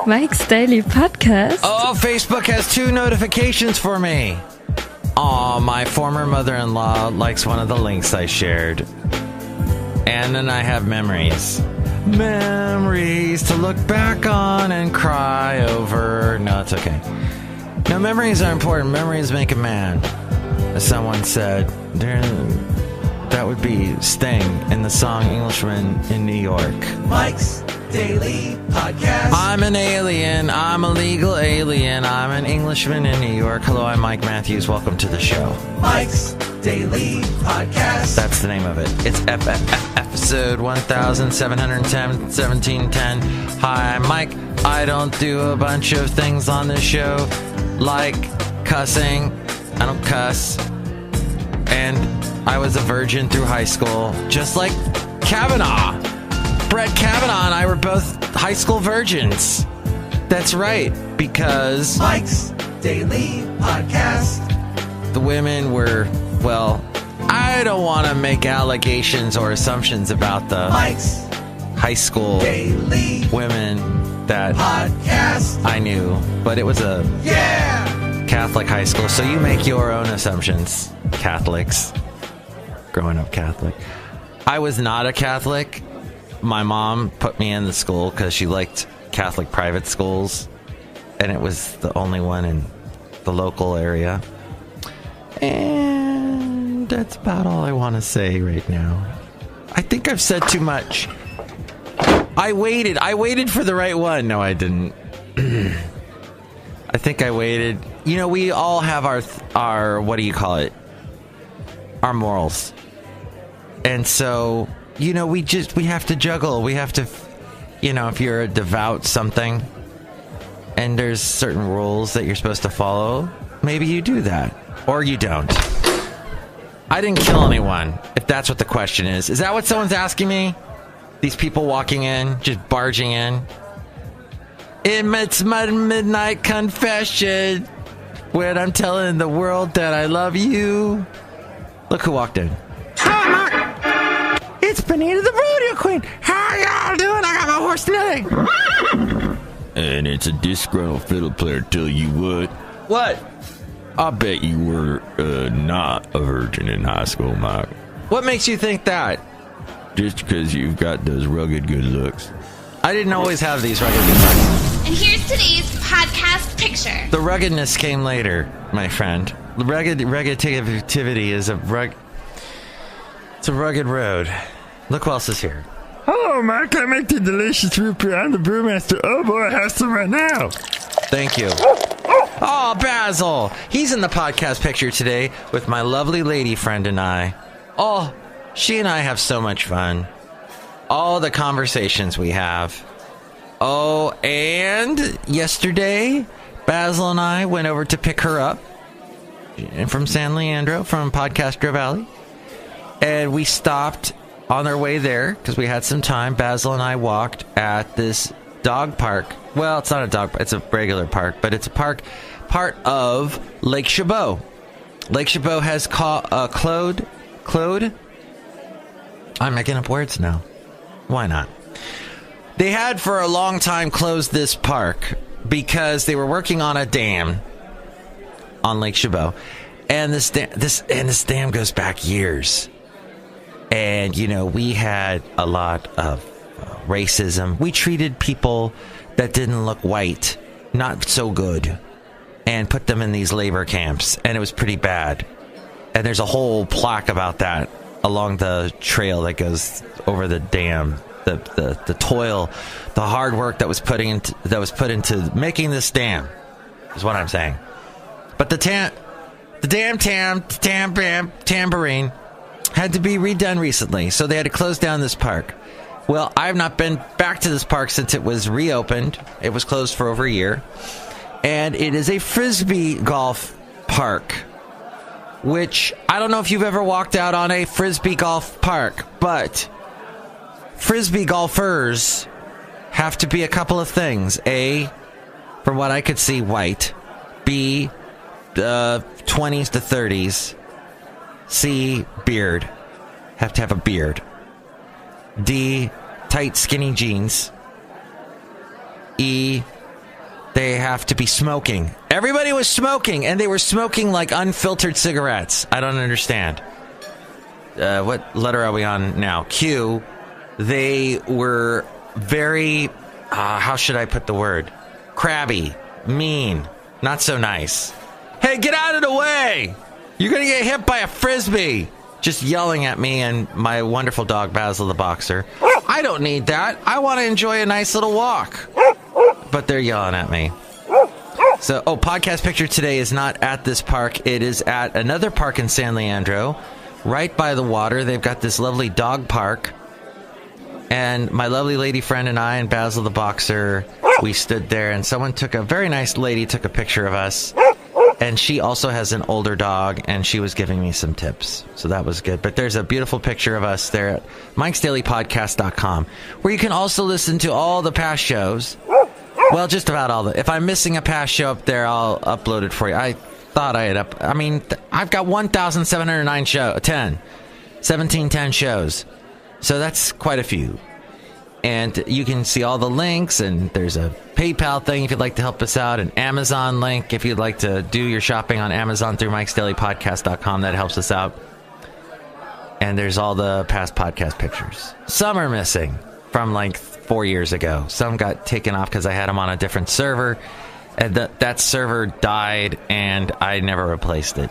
Mike's Daily Podcast. Oh, Facebook has 2 notifications for me. Oh, my former mother-in-law likes one of the links I shared. And then I have memories. Memories to look back on and cry over. No, it's okay. No, memories are important. Memories make a man. As someone said, that would be Sting in the song Englishman in New York. Mike's Daily Podcast. I'm an alien. I'm a legal alien. I'm an Englishman in New York. Hello, I'm Mike Matthews. Welcome to the show. Mike's Daily Podcast. That's the name of it. It's episode 1710, 1710. Hi, I'm Mike. I don't do a bunch of things on this show, like cussing. I don't cuss. And I was a virgin through high school, just like Kavanaugh. Brett Kavanaugh and I were both high school virgins. That's right, because Mike's Daily Podcast. The women were, well, I don't want to make allegations or assumptions about the Mike's high school Daily women that Podcast. I knew, but it was a Catholic high school, so you make your own assumptions, Catholics. Growing up Catholic. I was not a Catholic. My mom put me in the school because she liked Catholic private schools, and it was the only one in the local area. And that's about all I want to say right now. I think I've said too much. I waited for the right one. No, I didn't. I think I waited. You know, we all have our what do you call it? Our morals. And so, you know, we have to juggle. We have to, you know, if you're a devout something and there's certain rules that you're supposed to follow, maybe you do that. Or you don't. I didn't kill anyone, if that's what the question is. Is that what someone's asking me? These people walking in, just barging in. It's my midnight confession when I'm telling the world that I love you. Look who walked in. It's Benita the Rodeo Queen. How y'all doing? I got my horse today. And it's a disgruntled fiddle player tell you What? I bet you were not a virgin in high school, Mike. What makes you think that? Just because you've got those rugged good looks. I didn't always have these rugged good looks. And here's today's podcast picture. The ruggedness came later, my friend. Ruggedivity is it's a rugged road. Look who else is here. Hello, Mike. I make the delicious root beer. I'm the Brewmaster. Oh, boy, I have some right now. Thank you. Oh, Basil. He's in the podcast picture today with my lovely lady friend and I. Oh, she and I have so much fun. All the conversations we have. Oh, and yesterday, Basil and I went over to pick her up from San Leandro, from Podcastro Valley. And we stopped on our way there because we had some time. Basil and I walked at this dog park. Well, it's not a dog park. It's a regular park, but it's a park part of Lake Chabot. Lake Chabot has Claude. I'm making up words now. Why not? They had for a long time closed this park because they were working on a dam on Lake Chabot. And this dam goes back years. And, you know, we had a lot of racism. We treated people that didn't look white not so good and put them in these labor camps. And it was pretty bad. And there's a whole plaque about that along the trail that goes over the dam. The toil, the hard work that was put into making this dam is what I'm saying. But the tambourine had to be redone recently, so they had to close down this park. Well, I've not been back to this park since it was reopened. It was closed for over a year. And it is a Frisbee Golf park, which I don't know if you've ever walked out on a Frisbee Golf park, but Frisbee golfers have to be a couple of things. A, from what I could see, white. B, 20s to 30s. C, beard. Have to have a beard. D, tight, skinny jeans. i.e., they have to be smoking. Everybody was smoking, and they were smoking like unfiltered cigarettes. I don't understand. What letter are we on now? Q. They were very, how should I put the word? Crabby, mean, not so nice. Hey, get out of the way! You're gonna get hit by a Frisbee! Just yelling at me and my wonderful dog, Basil the Boxer. I don't need that. I want to enjoy a nice little walk. But they're yelling at me. So, podcast picture today is not at this park. It is at another park in San Leandro, right by the water. They've got this lovely dog park. And my lovely lady friend and I and Basil the Boxer, we stood there, and a very nice lady took a picture of us. And she also has an older dog, and she was giving me some tips. So that was good. But there's a beautiful picture of us there at mikesdailypodcast.com, where you can also listen to all the past shows. Well, just about all if I'm missing a past show up there, I'll upload it for you. I thought I had I've got 1,709 1710 shows. So that's quite a few. And you can see all the links, and there's a PayPal thing if you'd like to help us out, an Amazon link if you'd like to do your shopping on Amazon through mikesdailypodcast.com. That helps us out. And there's all the past podcast pictures. Some are missing from like 4 years ago. Some got taken off because I had them on a different server, and that server died, and I never replaced it.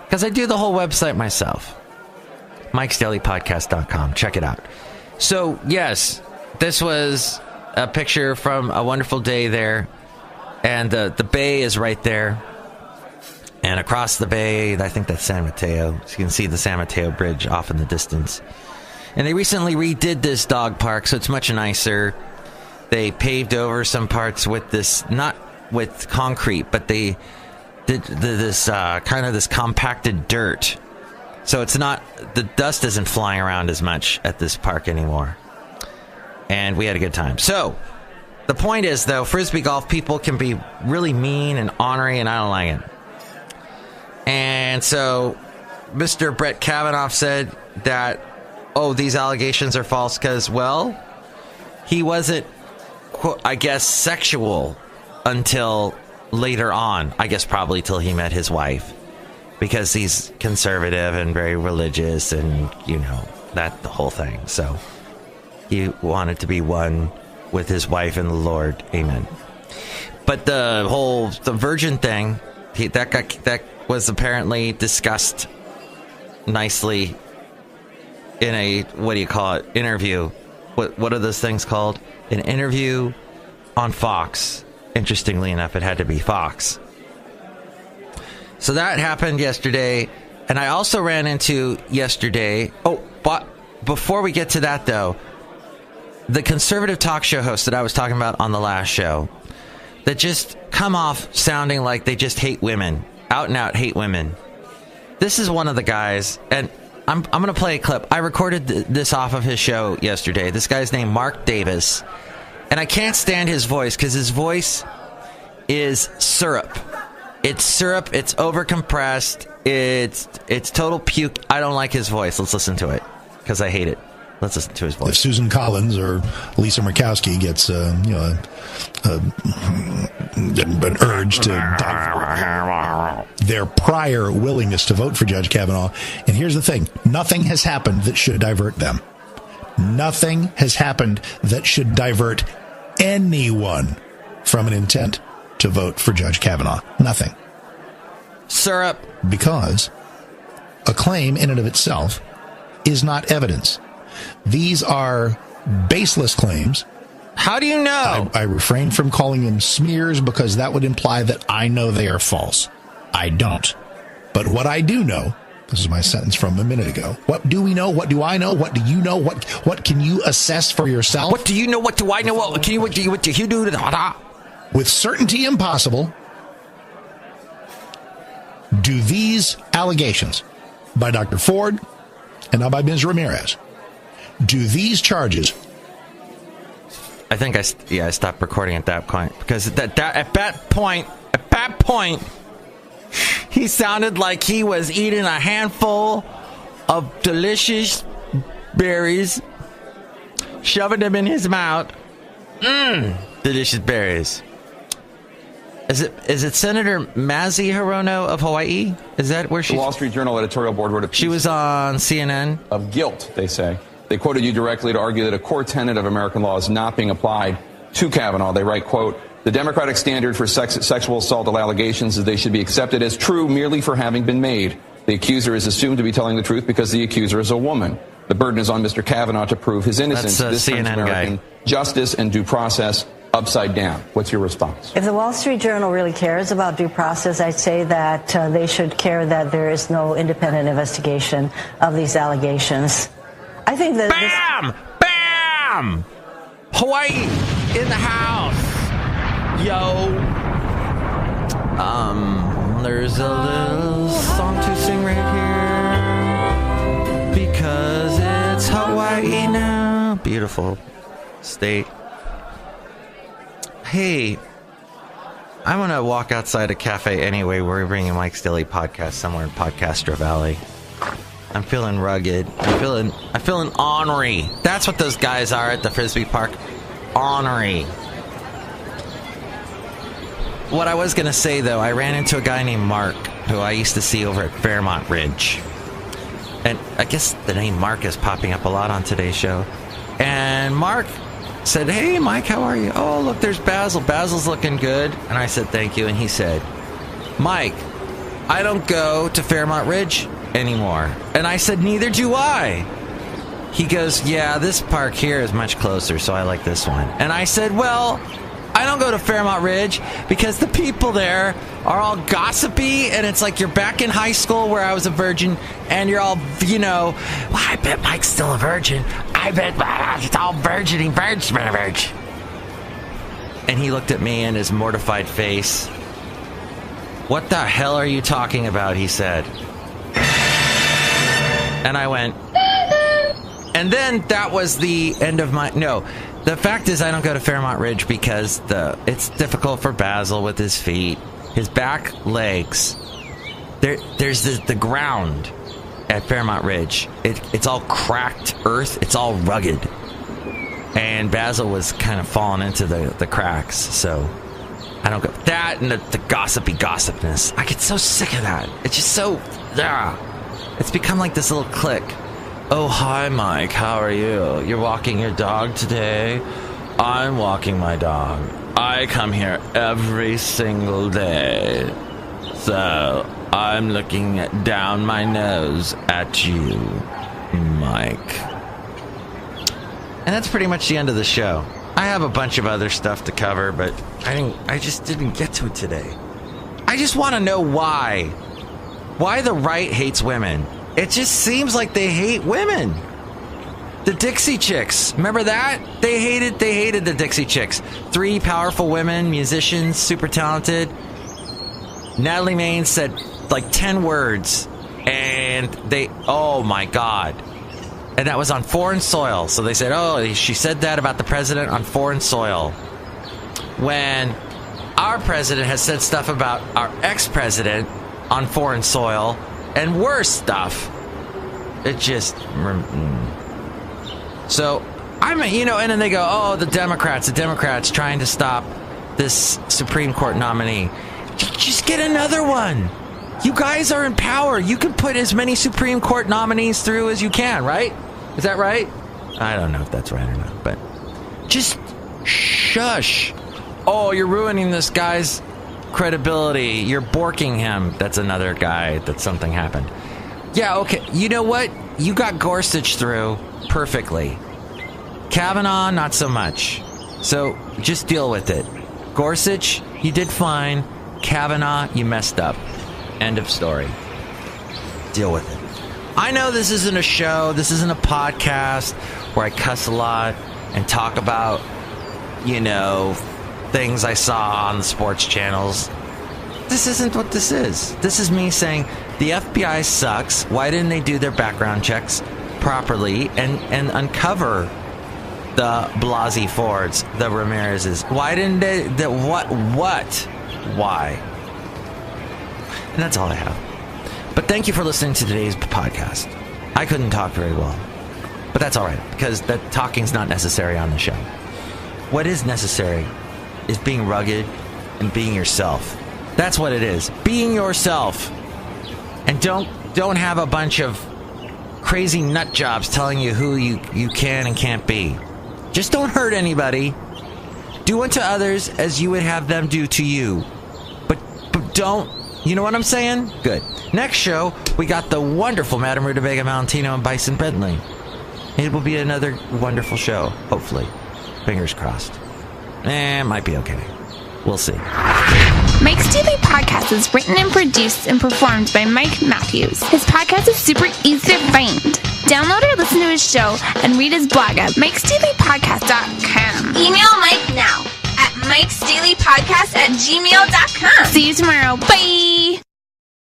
Because I do the whole website myself. mikesdailypodcast.com. Check it out. So, yes, this was a picture from a wonderful day there, and the bay is right there, and across the bay, I think that's San Mateo. So you can see the San Mateo Bridge off in the distance. And they recently redid this dog park, so it's much nicer. They paved over some parts with this, not with concrete, but they did this kind of this compacted dirt. So it's not, the dust isn't flying around as much at this park anymore. And we had a good time. So, the point is, though, Frisbee Golf people can be really mean and ornery, and I don't like it. And so, Mr. Brett Kavanaugh said that, these allegations are false because, well, he wasn't, I guess, sexual until later on. I guess probably till he met his wife. Because he's conservative and very religious and, the whole thing. So, he wanted to be one with his wife and the Lord. Amen. But the virgin thing, that was apparently discussed nicely in a, interview. What are those things called? An interview on Fox. Interestingly enough, it had to be Fox. So that happened yesterday. And I also ran into yesterday. But before we get to that, though, the conservative talk show hosts that I was talking about on the last show that just come off sounding like they just hate women, out and out hate women. This is one of the guys, and I'm going to play a clip. I recorded this off of his show yesterday. This guy's named Mark Davis, and I can't stand his voice because his voice is syrup. It's syrup. It's overcompressed. It's total puke. I don't like his voice. Let's listen to it because I hate it. Let's listen to his voice. If Susan Collins or Lisa Murkowski gets, an urge to their prior willingness to vote for Judge Kavanaugh. And here's the thing. Nothing has happened that should divert them. Nothing has happened that should divert anyone from an intent to vote for Judge Kavanaugh. Nothing. Syrup. Because a claim in and of itself is not evidence. These are baseless claims. How do you know? I refrain from calling them smears because that would imply that I know they are false. I don't. But what I do know, this is my sentence from a minute ago. What do we know? What do I know? What do you know? What can you assess for yourself? What do you know? What do I know? What do you do? With certainty impossible, do these allegations by Dr. Ford and now by Ms. Ramirez, do these charges? I think I stopped recording at that point because at that point, he sounded like he was eating a handful of delicious berries, shoving them in his mouth. Delicious berries. Is it Senator Mazie Hirono of Hawaii? Is that where she? The Wall Street Journal editorial board wrote a piece. She was on CNN. Of guilt, they say. They quoted you directly to argue that a core tenet of American law is not being applied to Kavanaugh. They write, quote, the democratic standard for sexual assault allegations is they should be accepted as true merely for having been made. The accuser is assumed to be telling the truth because the accuser is a woman. The burden is on Mr. Kavanaugh to prove his innocence. That's this turns CNN American guy. Justice and due process upside down. What's your response? If the Wall Street Journal really cares about due process, I'd say that they should care that there is no independent investigation of these allegations. I think that Bam! Bam! Hawaii in the house. Yo. There's a little song to sing right here because it's Hawaii now. Beautiful state. Hey, I'm going to walk outside a Café Anyway. We're bringing Mike's Daily Podcast somewhere in Podcastro Valley. I'm feeling rugged. I'm feeling ornery. That's what those guys are at the Frisbee Park. Ornery. What I was going to say, though, I ran into a guy named Mark, who I used to see over at Fairmont Ridge. And I guess the name Mark is popping up a lot on today's show. And Mark said, hey, Mike, how are you? Oh, look, there's Basil. Basil's looking good. And I said, thank you. And he said, Mike, I don't go to Fairmont Ridge anymore. And I said, neither do I. He goes, yeah, this park here is much closer, so I like this one. And I said, well, I don't go to Fairmont Ridge because the people there are all gossipy, and it's like you're back in high school where I was a virgin, and you're all, you know, well, I bet Mike's still a virgin. I bet it's all virgin. And he looked at me in his mortified face. What the hell are you talking about? He said. And I went, and then that was the end of my, no. The fact is I don't go to Fairmont Ridge because it's difficult for Basil with his feet. His back legs. There's the ground at Fairmont Ridge. It's all cracked earth. It's all rugged. And Basil was kind of falling into the cracks. So I don't go. That and the gossipy gossipness. I get so sick of that. It's just so... It's become like this little clique. Oh, hi, Mike. How are you? You're walking your dog today? I'm walking my dog. I come here every single day. So, I'm looking down my nose at you, Mike. And that's pretty much the end of the show. I have a bunch of other stuff to cover, but I just didn't get to it today. I just want to know why. Why the right hates women. It just seems like they hate women. The Dixie Chicks. Remember that? They hated the Dixie Chicks. 3 powerful women, musicians, super talented. Natalie Maines said like 10 words. And oh my God. And that was on foreign soil. So they said, oh, she said that about the president on foreign soil. When our president has said stuff about our ex-president on foreign soil. And worse stuff. It just... So, and then they go, oh, the Democrats trying to stop this Supreme Court nominee. Just get another one. You guys are in power. You can put as many Supreme Court nominees through as you can, right? Is that right? I don't know if that's right or not, but just shush. Oh, you're ruining this guy's credibility. You're borking him. That's another guy that something happened. Yeah, okay. You know what? You got Gorsuch through perfectly. Kavanaugh, not so much. So just deal with it. Gorsuch, you did fine. Kavanaugh, you messed up. End of story. Deal with it. I know this isn't a show. This isn't a podcast where I cuss a lot and talk about, things I saw on the sports channels. This isn't what this is. This is me saying the FBI sucks. Why didn't they do their background checks properly and uncover the Blasey Fords, the Ramirez's? Why didn't they? Why? And that's all I have. But thank you for listening to today's podcast. I couldn't talk very well, but that's all right because that talking's not necessary on the show. What is necessary is being rugged and being yourself. That's what it is. Being yourself. And don't have a bunch of crazy nut jobs telling you who you can and can't be. Just don't hurt anybody. Do unto others as you would have them do to you. But don't, you know what I'm saying? Good. Next show, we got the wonderful Madame Rootabega, Valentino, and Bison Bentley. It will be another wonderful show, hopefully. Fingers crossed. It might be okay. We'll see. Mike's Daily Podcast is written and produced and performed by Mike Matthews. His podcast is super easy to find. Download or listen to his show and read his blog at mikesdailypodcast.com. Email Mike now at mikesdailypodcast@gmail.com. See you tomorrow. Bye!